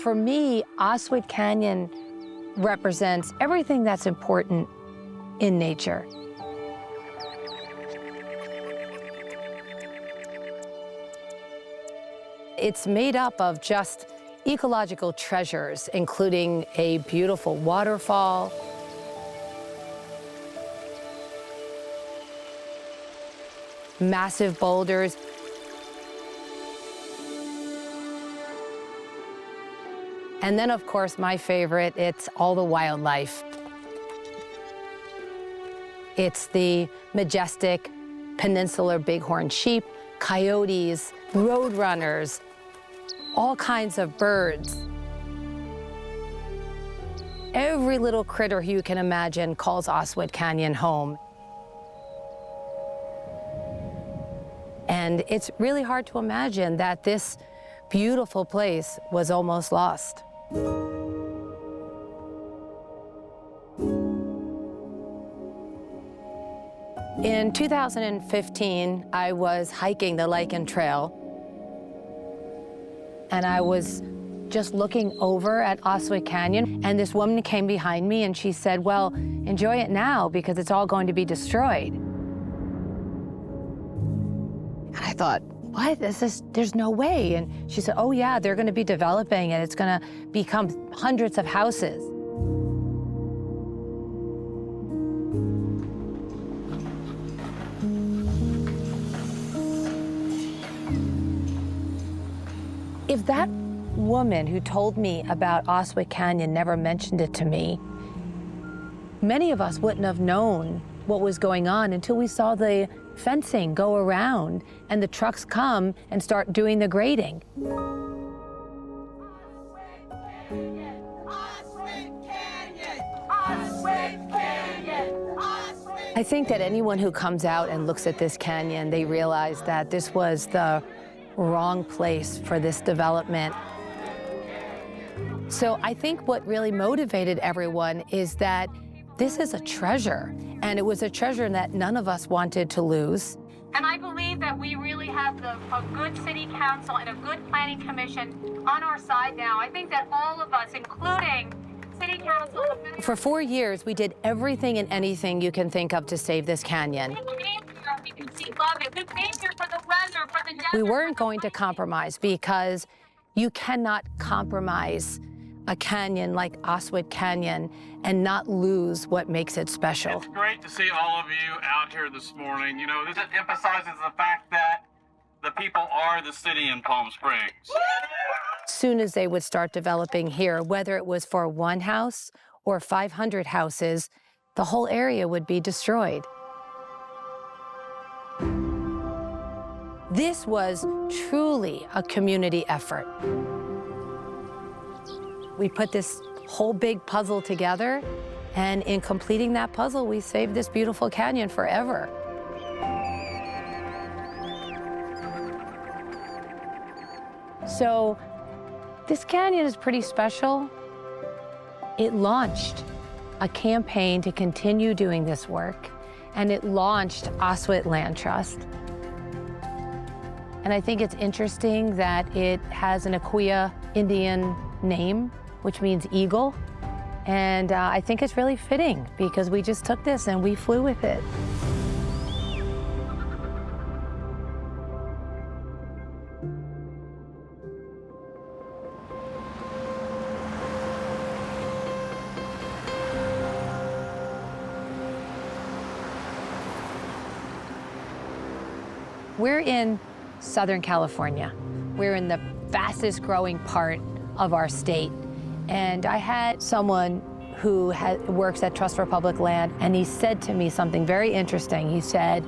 For me, Osweet Canyon represents everything that's important in nature. It's made up of just ecological treasures, including a beautiful waterfall, massive boulders, and then, of course, my favorite, it's all the wildlife. It's the majestic peninsular bighorn sheep, coyotes, roadrunners, all kinds of birds. Every little critter you can imagine calls Osweet Canyon home. And it's really hard to imagine that this beautiful place was almost lost. In 2015, I was hiking the Lichen Trail, and I was just looking over at Osweet Canyon, and this woman came behind me and she said, well, enjoy it now because it's all going to be destroyed. And I thought, what? There's no way. And she said, oh yeah, they're gonna be developing it. It's gonna become hundreds of houses. If that woman who told me about Osweet Canyon never mentioned it to me, many of us wouldn't have known what was going on until we saw the fencing go around and the trucks come and start doing the grading. I think that anyone who comes out and looks at this canyon, they realize that this was the wrong place for this development. So I think what really motivated everyone is that this is a treasure, and it was a treasure that none of us wanted to lose. And I believe that we really have a good city council and a good planning commission on our side now. I think that all of us, including city council... For 4 years, we did everything and anything you can think of to save this canyon. We weren't going to compromise because you cannot compromise a canyon like Osweet Canyon and not lose what makes it special. It's great to see all of you out here this morning. You know, this emphasizes the fact that the people are the city in Palm Springs. As soon as they would start developing here, whether it was for one house or 500 houses, the whole area would be destroyed. This was truly a community effort. We put this whole big puzzle together, and in completing that puzzle, we saved this beautiful canyon forever. So this canyon is pretty special. It launched a campaign to continue doing this work, and it launched Oswit Land Trust. And I think it's interesting that it has an Aquia Indian name, which means eagle. And I think it's really fitting because we just took this and we flew with it. We're in Southern California. We're in the fastest growing part of our state. And I had someone who works at Trust for Public Land, and he said to me something very interesting. He said,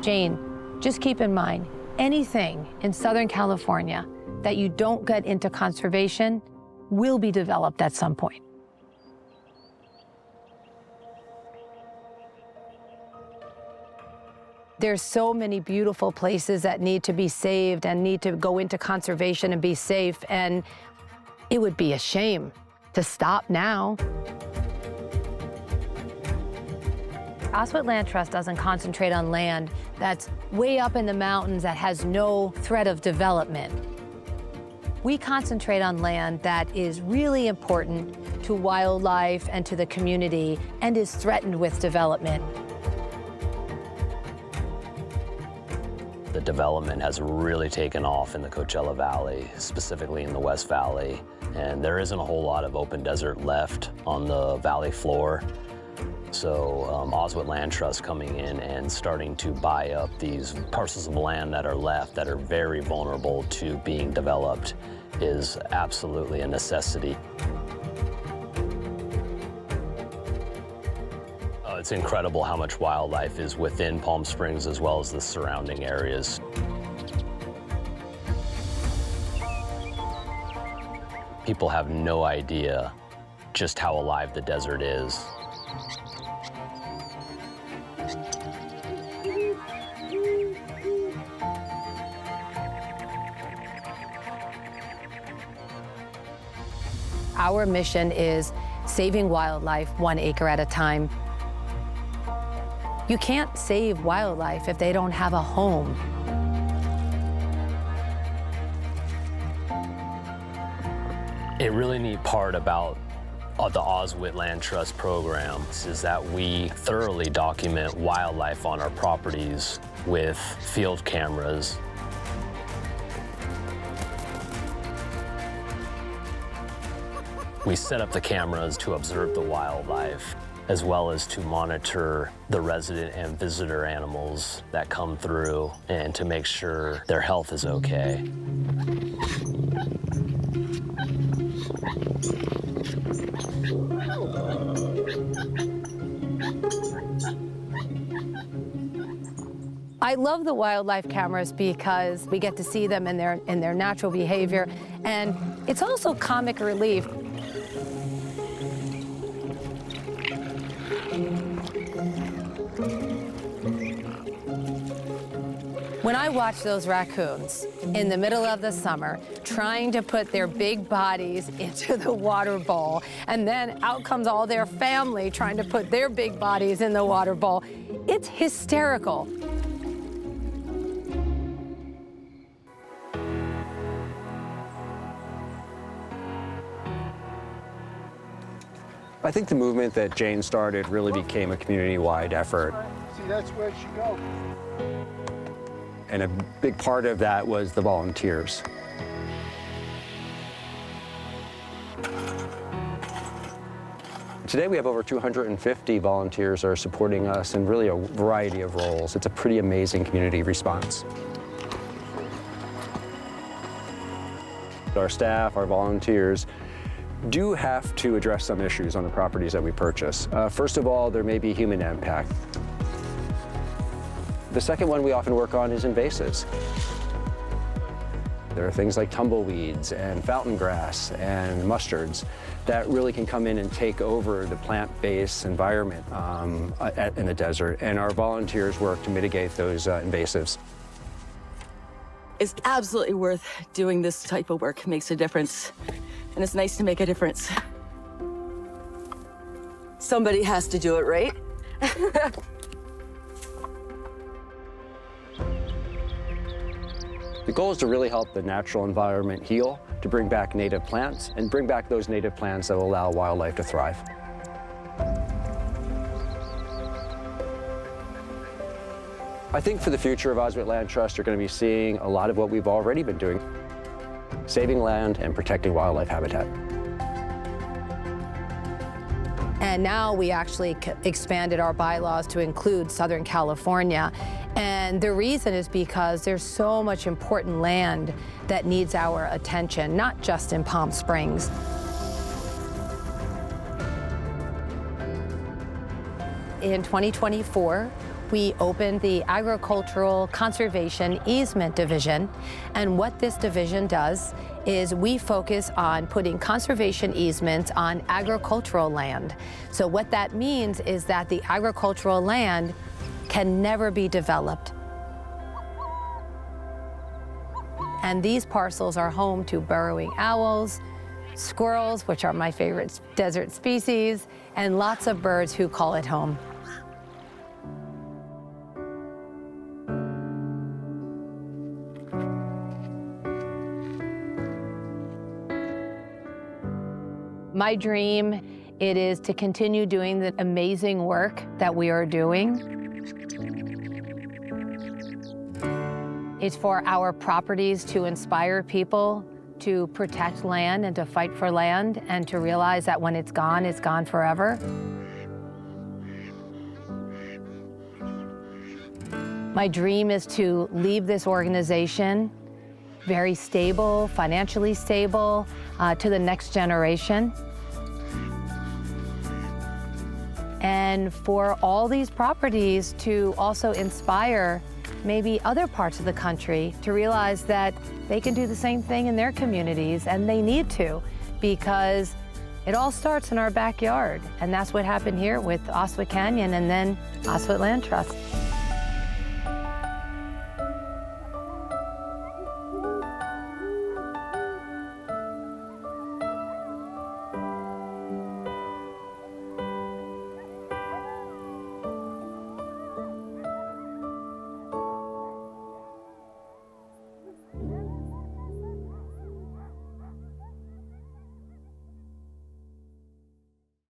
Jane, just keep in mind, anything in Southern California that you don't get into conservation will be developed at some point. There's so many beautiful places that need to be saved and need to go into conservation and be safe, and it would be a shame to stop now. Oswit Land Trust doesn't concentrate on land that's way up in the mountains that has no threat of development. We concentrate on land that is really important to wildlife and to the community and is threatened with development. The development has really taken off in the Coachella Valley, specifically in the West Valley, and there isn't a whole lot of open desert left on the valley floor. So Oswit Land Trust coming in and starting to buy up these parcels of land that are left that are very vulnerable to being developed is absolutely a necessity. It's incredible how much wildlife is within Palm Springs as well as the surrounding areas. People have no idea just how alive the desert is. Our mission is saving wildlife 1 acre at a time. You can't save wildlife if they don't have a home. A really neat part about the Oswit Land Trust program is that we thoroughly document wildlife on our properties with field cameras. We set up the cameras to observe the wildlife, as well as to monitor the resident and visitor animals that come through and to make sure their health is okay. I love the wildlife cameras because we get to see them in their natural behavior, and it's also comic relief. When I watch those raccoons in the middle of the summer trying to put their big bodies into the water bowl, and then out comes all their family trying to put their big bodies in the water bowl, it's hysterical. I think the movement that Jane started really became a community-wide effort. See, that's where she goes. And a big part of that was the volunteers. Today we have over 250 volunteers that are supporting us in really a variety of roles. It's a pretty amazing community response. Our staff, our volunteers, do have to address some issues on the properties that we purchase. First of all, there may be human impact. The second one we often work on is invasives. There are things like tumbleweeds and fountain grass and mustards that really can come in and take over the plant-based environment in the desert, and our volunteers work to mitigate those invasives. It's absolutely worth doing this type of work. It makes a difference, and it's nice to make a difference. Somebody has to do it, right? The goal is to really help the natural environment heal, to bring back native plants, and bring back those native plants that will allow wildlife to thrive. I think for the future of Oswit Land Trust, you're going to be seeing a lot of what we've already been doing, saving land and protecting wildlife habitat. And now we actually expanded our bylaws to include Southern California. And the reason is because there's so much important land that needs our attention, not just in Palm Springs. In 2024, we opened the Agricultural Conservation Easement Division. And what this division does is we focus on putting conservation easements on agricultural land. So what that means is that the agricultural land can never be developed. And these parcels are home to burrowing owls, squirrels, which are my favorite desert species, and lots of birds who call it home. My dream, it is to continue doing the amazing work that we are doing. It's for our properties to inspire people to protect land and to fight for land and to realize that when it's gone forever. My dream is to leave this organization very stable, financially stable, to the next generation. And for all these properties to also inspire maybe other parts of the country to realize that they can do the same thing in their communities, and they need to, because it all starts in our backyard. And that's what happened here with Osweet Canyon and then Oswit Land Trust.